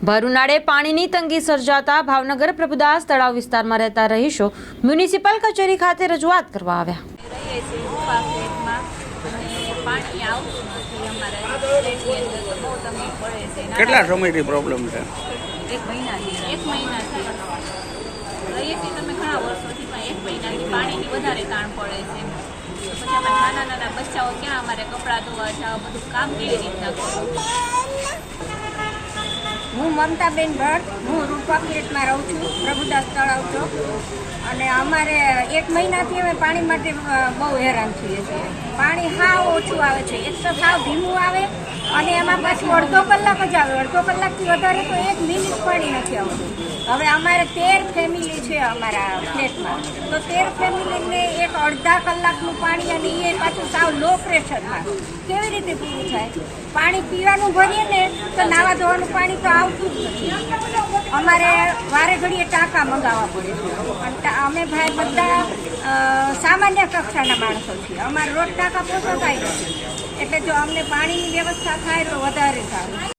ભર ઉનાળે પાણીની તંગી સર્જાતા ભાવનગર પ્રભુદાસ તળાવ વિસ્તારમાં રહેતા રહીશો મ્યુનિસિપલ કચેરી ખાતે રજૂઆત કરવા આવ્યા। રહીએ છીએ ઊભા ફ્લેટમાં અને પાણી આવતું નથી અમારા ફ્લેટની અંદર તો બહુ તકલીફ પડે છે। કેટલા સમયથી પ્રોબ્લેમ છે? એક મહિનાથી રહીએ છીએ તમે ઘણા વર્ષોથી, પણ એક મહિનાથી પાણીની વધારે તાણ પડે છે। પછી અમારા નાના બચ્ચાઓ ક્યાં અમારે કપડાં ધોવા જાવ, બધું કામ કેવી રીતના કરવું। હું મમતાબેન ભટ્ટ, હું રૂપા ફ્લેટમાં રહું છું, પ્રભુદાસ તળાવ ચોક। અને અમારે એક મહિનાથી અમે પાણી માટે બહુ હેરાન છીએ છીએ। પાણી સાવ ઓછું આવે છે, એક તો સાવ ધીમું આવે અને એમાં પાછું અડધો કલાક જ આવે, અડધો કલાકથી વધારે તો એક મિનિટ પાણી નથી આવતું। હવે અમારે 13 ફેમિલી છે અમારા ફ્લેટમાં, તો 13 ફેમિલીને એક અડધા કલાકનું પાણી અને એ પાછું સાવ લો પ્રેશરમાં કેવી રીતે પૂરું થાય? પાણી પીવાનું ભરીએ ને તો નાવા ધોવાનું પાણી તો આવતું જ નથી। અમારે વારે ઘડીએ ટાંકા મંગાવવા પડે છે અને અમે ભાઈ બધા સામાન્ય કક્ષાના માણસો છીએ, અમારે રોજ ટાંકા પોસાતા નથી। એટલે જો અમને પાણીની વ્યવસ્થા થાય તો વધારે સારું।